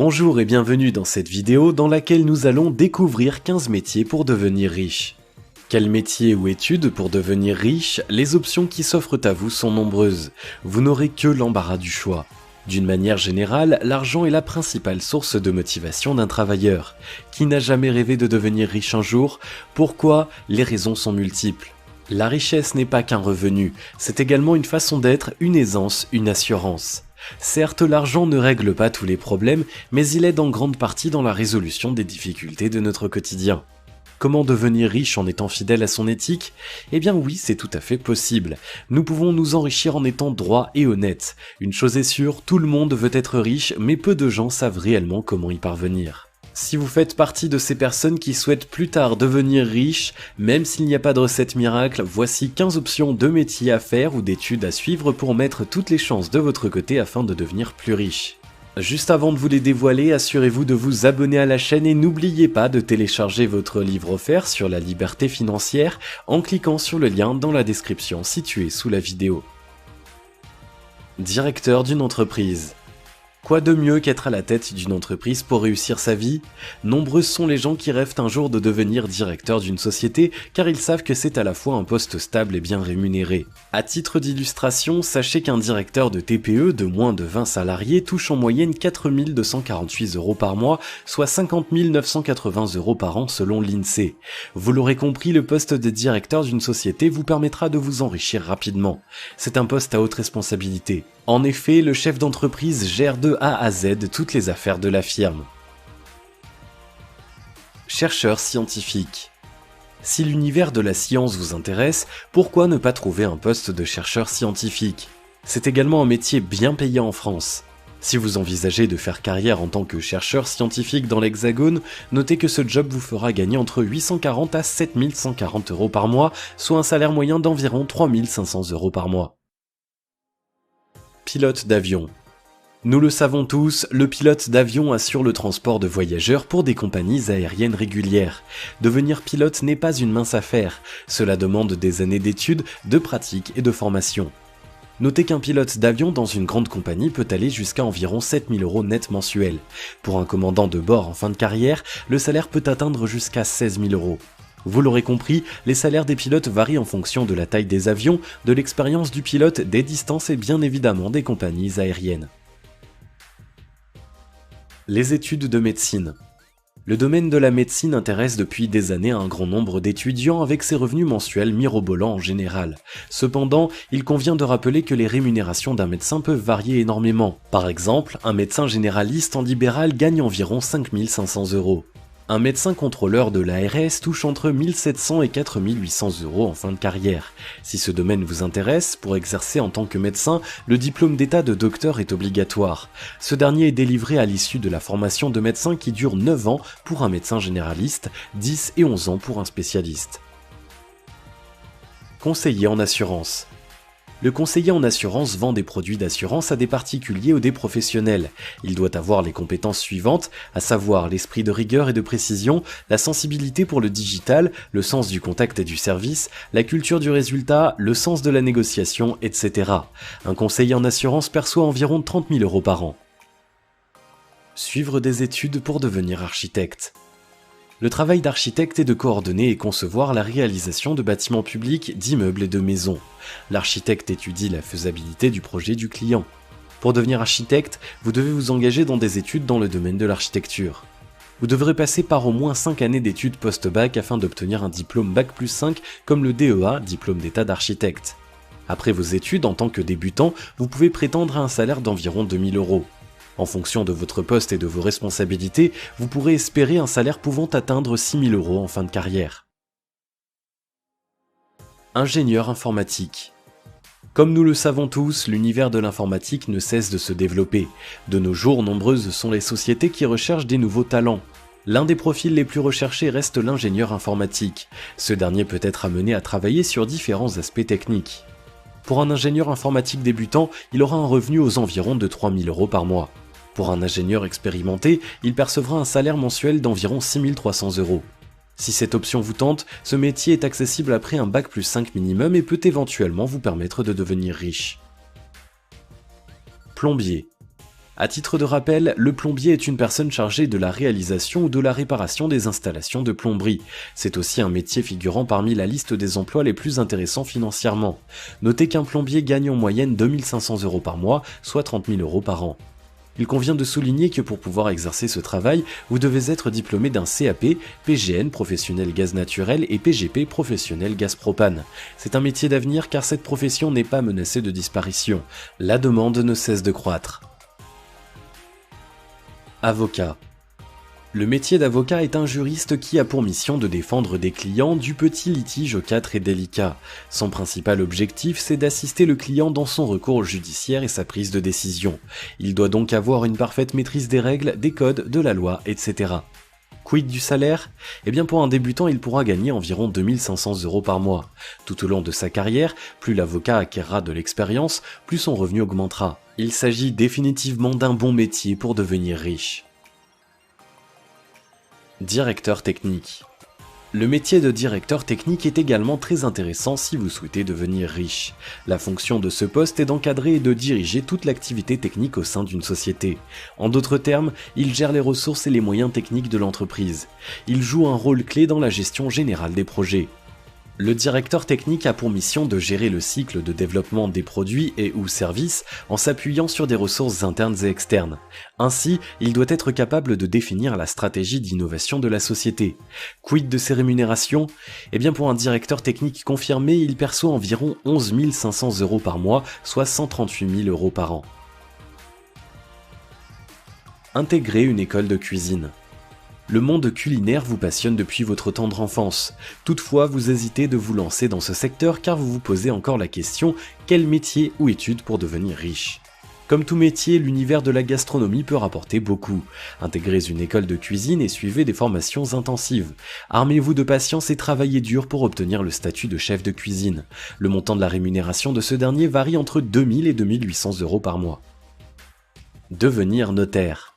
Bonjour et bienvenue dans cette vidéo dans laquelle nous allons découvrir 15 métiers pour devenir riche. Quel métier ou études pour devenir riche? Les options qui s'offrent à vous sont nombreuses. Vous n'aurez que l'embarras du choix. D'une manière générale, l'argent est la principale source de motivation d'un travailleur. Qui n'a jamais rêvé de devenir riche un jour? Pourquoi? Les raisons sont multiples. La richesse n'est pas qu'un revenu, c'est également une façon d'être, une aisance, une assurance. Certes, l'argent ne règle pas tous les problèmes, mais il aide en grande partie dans la résolution des difficultés de notre quotidien. Comment devenir riche en étant fidèle à son éthique? Eh bien oui, c'est tout à fait possible. Nous pouvons nous enrichir en étant droit et honnête. Une chose est sûre, tout le monde veut être riche, mais peu de gens savent réellement comment y parvenir. Si vous faites partie de ces personnes qui souhaitent plus tard devenir riches, même s'il n'y a pas de recette miracle, voici 15 options de métiers à faire ou d'études à suivre pour mettre toutes les chances de votre côté afin de devenir plus riche. Juste avant de vous les dévoiler, assurez-vous de vous abonner à la chaîne et n'oubliez pas de télécharger votre livre offert sur la liberté financière en cliquant sur le lien dans la description situé sous la vidéo. Directeur d'une entreprise. Quoi de mieux qu'être à la tête d'une entreprise pour réussir sa vie? Nombreux sont les gens qui rêvent un jour de devenir directeur d'une société car ils savent que c'est à la fois un poste stable et bien rémunéré. À titre d'illustration, sachez qu'un directeur de TPE de moins de 20 salariés touche en moyenne 4 248 € par mois, soit 50 980 € par an selon l'INSEE. Vous l'aurez compris, le poste de directeur d'une société vous permettra de vous enrichir rapidement. C'est un poste à haute responsabilité. En effet, le chef d'entreprise gère de A à Z toutes les affaires de la firme. Chercheur scientifique. Si l'univers de la science vous intéresse, pourquoi ne pas trouver un poste de chercheur scientifique? C'est également un métier bien payé en France. Si vous envisagez de faire carrière en tant que chercheur scientifique dans l'Hexagone, notez que ce job vous fera gagner entre 840 à 7140 € par mois, soit un salaire moyen d'environ 3500 € par mois. Pilote d'avion. Nous le savons tous, le pilote d'avion assure le transport de voyageurs pour des compagnies aériennes régulières. Devenir pilote n'est pas une mince affaire, cela demande des années d'études, de pratique et de formation. Notez qu'un pilote d'avion dans une grande compagnie peut aller jusqu'à environ 7000 € net mensuels. Pour un commandant de bord en fin de carrière, le salaire peut atteindre jusqu'à 16 000 €. Vous l'aurez compris, les salaires des pilotes varient en fonction de la taille des avions, de l'expérience du pilote, des distances et bien évidemment des compagnies aériennes. Les études de médecine. Le domaine de la médecine intéresse depuis des années un grand nombre d'étudiants avec ses revenus mensuels mirobolants en général. Cependant, il convient de rappeler que les rémunérations d'un médecin peuvent varier énormément. Par exemple, un médecin généraliste en libéral gagne environ 5 500 €. Un médecin contrôleur de l'ARS touche entre 1700 et 4800 € en fin de carrière. Si ce domaine vous intéresse, pour exercer en tant que médecin, le diplôme d'état de docteur est obligatoire. Ce dernier est délivré à l'issue de la formation de médecin qui dure 9 ans pour un médecin généraliste, 10 et 11 ans pour un spécialiste. Conseiller en assurance. Le conseiller en assurance vend des produits d'assurance à des particuliers ou des professionnels. Il doit avoir les compétences suivantes, à savoir l'esprit de rigueur et de précision, la sensibilité pour le digital, le sens du contact et du service, la culture du résultat, le sens de la négociation, etc. Un conseiller en assurance perçoit environ 30 000 € par an. Suivre des études pour devenir architecte. Le travail d'architecte est de coordonner et concevoir la réalisation de bâtiments publics, d'immeubles et de maisons. L'architecte étudie la faisabilité du projet du client. Pour devenir architecte, vous devez vous engager dans des études dans le domaine de l'architecture. Vous devrez passer par au moins 5 années d'études post-bac afin d'obtenir un diplôme Bac+5 comme le DEA, diplôme d'état d'architecte. Après vos études en tant que débutant, vous pouvez prétendre à un salaire d'environ 2 000 €. En fonction de votre poste et de vos responsabilités, vous pourrez espérer un salaire pouvant atteindre 6 000 € en fin de carrière. Ingénieur informatique. Comme nous le savons tous, l'univers de l'informatique ne cesse de se développer. De nos jours, nombreuses sont les sociétés qui recherchent des nouveaux talents. L'un des profils les plus recherchés reste l'ingénieur informatique. Ce dernier peut être amené à travailler sur différents aspects techniques. Pour un ingénieur informatique débutant, il aura un revenu aux environs de 3 000 € par mois. Pour un ingénieur expérimenté, il percevra un salaire mensuel d'environ 6 300 €. Si cette option vous tente, ce métier est accessible après un Bac+5 minimum et peut éventuellement vous permettre de devenir riche. Plombier. À titre de rappel, le plombier est une personne chargée de la réalisation ou de la réparation des installations de plomberie. C'est aussi un métier figurant parmi la liste des emplois les plus intéressants financièrement. Notez qu'un plombier gagne en moyenne 2 500 € par mois, soit 30 000 € par an. Il convient de souligner que pour pouvoir exercer ce travail, vous devez être diplômé d'un CAP, PGN professionnel gaz naturel et PGP professionnel gaz propane. C'est un métier d'avenir car cette profession n'est pas menacée de disparition. La demande ne cesse de croître. Avocat. Le métier d'avocat est un juriste qui a pour mission de défendre des clients du petit litige au cas très délicat. Son principal objectif, c'est d'assister le client dans son recours judiciaire et sa prise de décision. Il doit donc avoir une parfaite maîtrise des règles, des codes, de la loi, etc. Quid du salaire? Eh bien pour un débutant, il pourra gagner environ 2 500 € par mois. Tout au long de sa carrière, plus l'avocat acquérera de l'expérience, plus son revenu augmentera. Il s'agit définitivement d'un bon métier pour devenir riche. Directeur technique. Le métier de directeur technique est également très intéressant si vous souhaitez devenir riche. La fonction de ce poste est d'encadrer et de diriger toute l'activité technique au sein d'une société. En d'autres termes, il gère les ressources et les moyens techniques de l'entreprise. Il joue un rôle clé dans la gestion générale des projets. Le directeur technique a pour mission de gérer le cycle de développement des produits et ou services en s'appuyant sur des ressources internes et externes. Ainsi, il doit être capable de définir la stratégie d'innovation de la société. Quid de ses rémunérations? Eh bien pour un directeur technique confirmé, il perçoit environ 11 500 € par mois, soit 138 000 € par an. Intégrer une école de cuisine. Le monde culinaire vous passionne depuis votre tendre enfance. Toutefois, vous hésitez de vous lancer dans ce secteur car vous vous posez encore la question « quel métier ou étude pour devenir riche ?» Comme tout métier, l'univers de la gastronomie peut rapporter beaucoup. Intégrez une école de cuisine et suivez des formations intensives. Armez-vous de patience et travaillez dur pour obtenir le statut de chef de cuisine. Le montant de la rémunération de ce dernier varie entre 2 000 et 2 800 € par mois. Devenir notaire.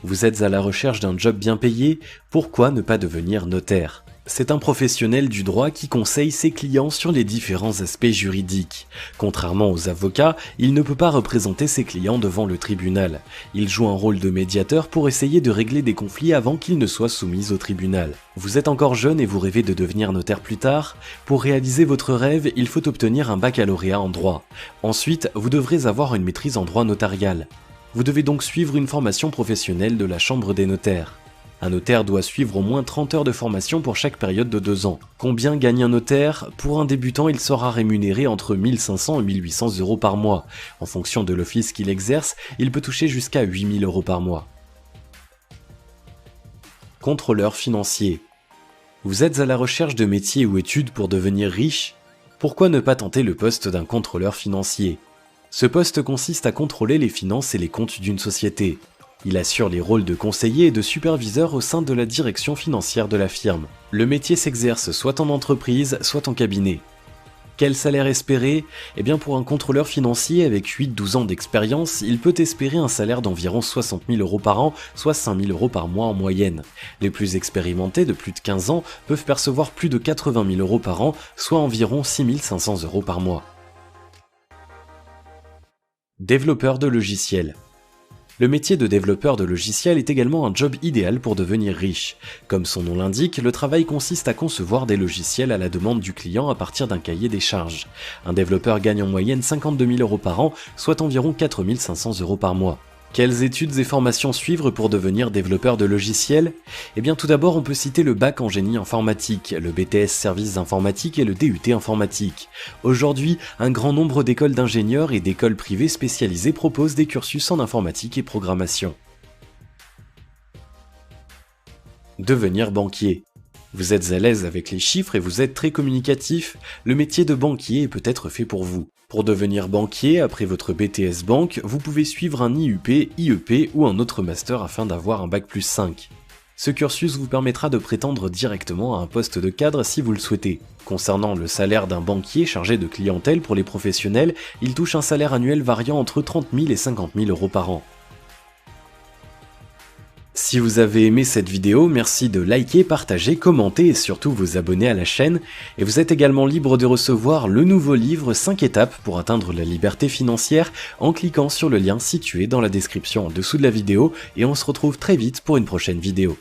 Vous êtes à la recherche d'un job bien payé? Pourquoi ne pas devenir notaire? C'est un professionnel du droit qui conseille ses clients sur les différents aspects juridiques. Contrairement aux avocats, il ne peut pas représenter ses clients devant le tribunal. Il joue un rôle de médiateur pour essayer de régler des conflits avant qu'ils ne soient soumis au tribunal. Vous êtes encore jeune et vous rêvez de devenir notaire plus tard? Pour réaliser votre rêve, il faut obtenir un baccalauréat en droit. Ensuite, vous devrez avoir une maîtrise en droit notarial. Vous devez donc suivre une formation professionnelle de la Chambre des notaires. Un notaire doit suivre au moins 30 heures de formation pour chaque période de 2 ans. Combien gagne un notaire? Pour un débutant, il sera rémunéré entre 1 500 et 1 800 € par mois. En fonction de l'office qu'il exerce, il peut toucher jusqu'à 8 000 € par mois. Contrôleur financier. Vous êtes à la recherche de métiers ou études pour devenir riche? Pourquoi ne pas tenter le poste d'un contrôleur financier? Ce poste consiste à contrôler les finances et les comptes d'une société. Il assure les rôles de conseiller et de superviseur au sein de la direction financière de la firme. Le métier s'exerce soit en entreprise, soit en cabinet. Quel salaire espérer? Eh bien pour un contrôleur financier avec 8-12 ans d'expérience, il peut espérer un salaire d'environ 60 000 € par an, soit 5 000 € par mois en moyenne. Les plus expérimentés de plus de 15 ans peuvent percevoir plus de 80 000 € par an, soit environ 6 500 € par mois. Développeur de logiciels. Le métier de développeur de logiciels est également un job idéal pour devenir riche. Comme son nom l'indique, le travail consiste à concevoir des logiciels à la demande du client à partir d'un cahier des charges. Un développeur gagne en moyenne 52 000 € par an, soit environ 4 500 € par mois. Quelles études et formations suivre pour devenir développeur de logiciels? Eh bien tout d'abord on peut citer le bac en génie informatique, le BTS services informatiques et le DUT informatique. Aujourd'hui, un grand nombre d'écoles d'ingénieurs et d'écoles privées spécialisées proposent des cursus en informatique et programmation. Devenir banquier. Vous êtes à l'aise avec les chiffres et vous êtes très communicatif, le métier de banquier est peut-être fait pour vous. Pour devenir banquier, après votre BTS Banque, vous pouvez suivre un IUP, IEP ou un autre master afin d'avoir un bac plus 5. Ce cursus vous permettra de prétendre directement à un poste de cadre si vous le souhaitez. Concernant le salaire d'un banquier chargé de clientèle pour les professionnels, il touche un salaire annuel variant entre 30 000 et 50 000 € par an. Si vous avez aimé cette vidéo, merci de liker, partager, commenter et surtout vous abonner à la chaîne. Et vous êtes également libre de recevoir le nouveau livre 5 étapes pour atteindre la liberté financière en cliquant sur le lien situé dans la description en dessous de la vidéo et on se retrouve très vite pour une prochaine vidéo.